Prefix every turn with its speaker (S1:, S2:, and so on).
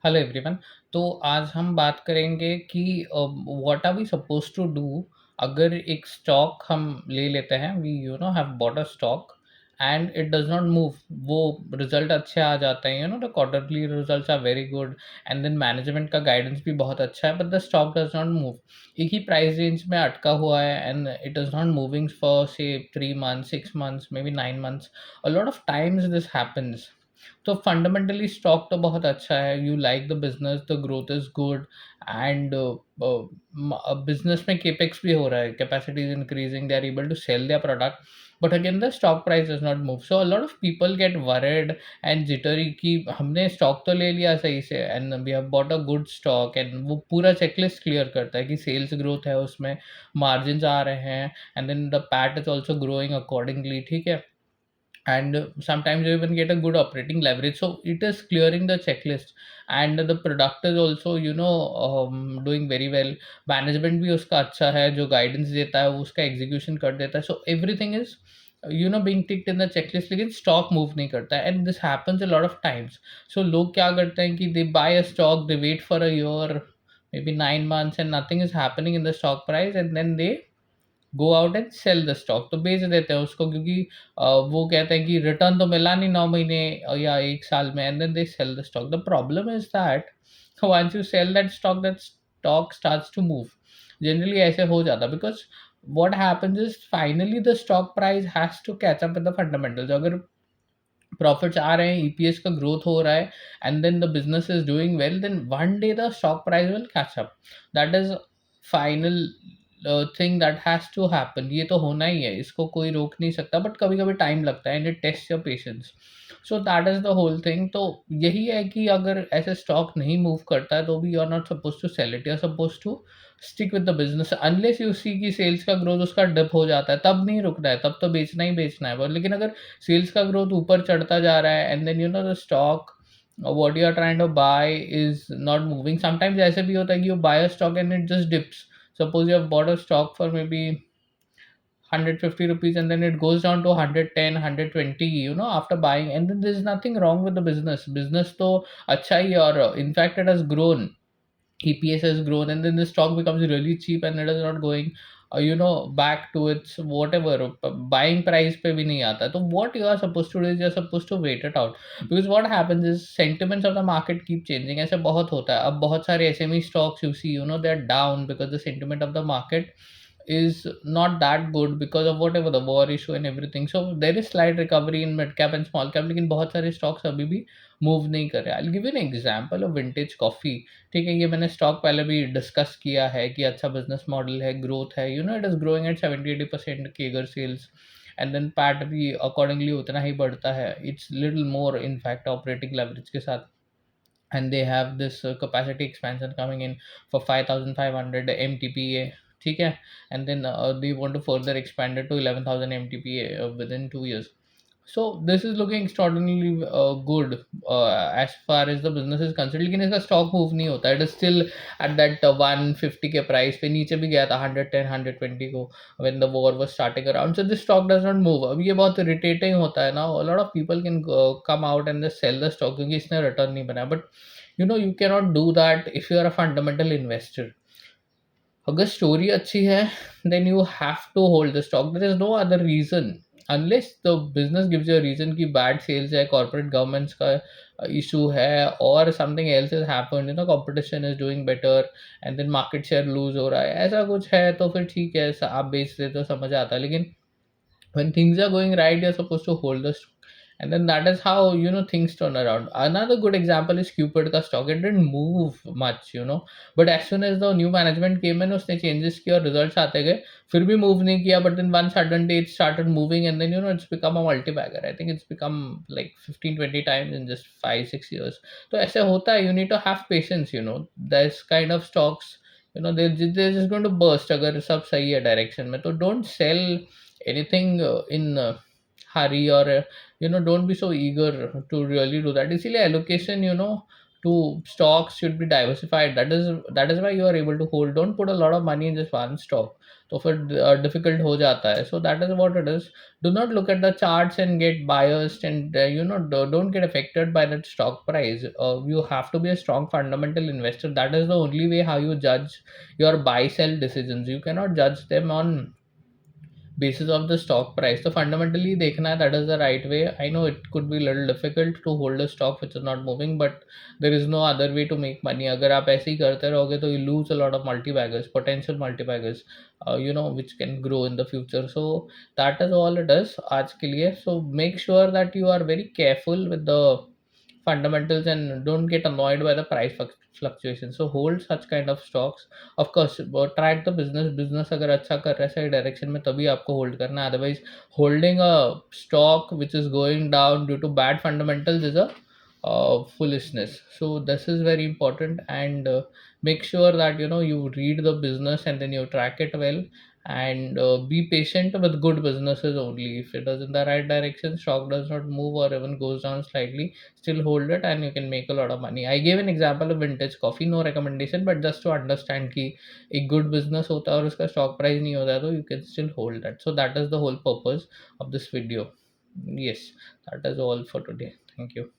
S1: Hello everyone. तो आज हम बात करेंगे कि what are we suppose to do अगर एक स्टॉक हम ले लेते हैं, we have bought a stock and it does not move. वो रिजल्ट अच्छे आ जाते हैं, the quarterly results are very good and then management का गाइडेंस भी बहुत अच्छा है, but the stock does not move. एक ही प्राइस रेंज में अटका हुआ है and it is not moving for से 3 months, 6 months, may be 9 months. A lot of times this happens. तो फंडामेंटली स्टॉक तो बहुत अच्छा है, you like the business, the growth is good and business में केपेक्स भी हो रहा है, capacity is increasing, they are able to sell their product, but again the stock price does not move. So a lot of people get worried and jittery कि हमने stock तो ले लिया सही से and we have bought a good stock, and वो पूरा checklist clear करता है कि सेल्स ग्रोथ है, उसमें मार्जिन आ रहे हैं and then the PAT is also growing accordingly, ठीक है, and sometimes you even get a good operating leverage, so it is clearing the checklist and the product is also doing very well, management भी उसका अच्छा है, जो guidance देता है वो उसका execution कर देता है, so everything is being ticked in the checklist, लेकिन stock move नहीं करता है, and this happens a lot of times. So लोग क्या करते हैं कि they buy a stock, they wait for a year, maybe 9 months, and nothing is happening in the stock price, and then they go out and sell the stock, तो बेच देते हैं उसको, क्योंकि वो कहते हैं कि रिटर्न तो मिला नहीं 9 महीने या 1 साल में, and then they sell the stock. The problem is that once you sell that stock starts to move. Generally ऐसे हो जाता, because what happens is finally the stock price has to catch up with the fundamentals. अगर profits आ रहे हैं, EPS का growth हो रहा है and then the business is doing well, then one day the stock price will catch up. That is final thing that has to happen. ये तो होना ही है, इसको कोई रोक नहीं सकता, बट कभी कभी टाइम लगता है and it test your patience. So that is the whole thing. तो यही है कि अगर ऐसे स्टॉक नहीं मूव करता है तो भी you are not suppose to sell it, you are suppose to stick with the business unless you see की सेल्स का ग्रोथ उसका डिप हो जाता है, तब नहीं रुकना है, तब तो बेचना ही बेचना है। लेकिन अगर सेल्स का ग्रोथ ऊपर चढ़ता जा रहा है and then the stock what you are trying to buy is not moving, sometimes ऐसे भी होता है कि you buy a stock and it just dips. Suppose you have bought a stock for maybe 150 rupees and then it goes down to 110, 120, after buying, and then there's nothing wrong with the business तो अच्छा ही है, और in fact it has grown, EPS has grown, and then the stock becomes really cheap and it is not going back to its whatever buying price पे भी नहीं आता। तो what you are supposed to do is you're supposed to wait it out, because what happens is sentiments of the market keep changing, ऐसे बहुत होता है। अब बहुत सारे SME stocks you see, they're down because the sentiment of the market is not that good because of whatever the war issue and everything. So there is slight recovery in mid cap and small cap, लेकिन बहुत सारे stocks अभी भी move नहीं कर रहे। I'll give you an example of vintage coffee। ठीक है, ये मैंने स्टॉक पहले भी डिस्कस किया है कि अच्छा बिजनेस मॉडल है, ग्रोथ है, it is growing at 70-80% CAGR sales, and then PAT भी अकॉर्डिंगली उतना ही बढ़ता है, it's little more in fact operating leverage के साथ, and they have this capacity expansion coming in for 5500 mtpa, ठीक है, and then they want to further expand it to 11000 mtpa within 2 years. So this is looking extraordinarily good as far as the business is concerned, लेकिन इसका stock move नहीं होता, it is still at that 150 के price पे, नीचे भी गया था 110, 120 को when the war was starting around, so this stock does not move। अब ये बहुत irritating होता है ना, a lot of people can come out and just sell the stock क्योंकि इसने रिटर्न नहीं बनाया, but you cannot do that if you are a fundamental investor। अगर स्टोरी अच्छी है then you have to hold the stock, there is no other reason unless the business gives you a reason कि bad sales है, corporate governance का issue है, और something else is happened, competition is doing better and then market share lose हो रहा है, ऐसा कुछ है तो फिर ठीक है, आप बेच देते हो, समझ आता है। लेकिन when things are going right, you're supposed to hold the stock, and then that is how things turn around. Another good example is Cupid का stock, it didn't move much, but as soon as the new management came in, उसने changes किया और results आते गए, फिर भी move नहीं किया, but then one sudden day it started moving, and then it's become a multi-bagger। I think it's become like 15-20 times in just 5-6 years। तो ऐसे होता है, you need to have patience, this kind of stocks, they're just going to burst अगर सब सही है direction में, तो don't sell anything in hurry, or don't be so eager to really do that। इसीलिए allocation, to stocks should be diversified. That is why you are able to hold. Don't put a lot of money in just one stock. तो फिर difficult हो जाता है. So that is what it is. Do not look at the charts and get biased, and don't get affected by that stock price. You have to be a strong fundamental investor. That is the only way how you judge your buy sell decisions. You cannot judge them on basis of the stock price. So fundamentally dekhna hai, that is the right way. I know it could be a little difficult to hold a stock which is not moving, but there is no other way to make money. Agar aap aise hi karte rahoge to you lose a lot of multibaggers, potential multibaggers, which can grow in the future. So that is all it is aaj ke liye. So make sure that you are very careful with the fundamentals and don't get annoyed by the price fluctuation. So hold such kind of stocks. Of course track the business अगर अच्छा कर रहा है सही direction में तभी आपको hold करना है. Otherwise holding a stock which is going down due to bad fundamentals is a foolishness. So this is very important, and make sure that you read the business and then you track it well, and be patient with good businesses only. If it is in the right direction, stock does not move or even goes down slightly, still hold it and you can make a lot of money. I gave an example of vintage coffee, no recommendation, but just to understand कि एक good business होता है और उसका stock price नहीं होता है तो you can still hold that. So that is the whole purpose of this video. Yes, that is all for today. Thank you.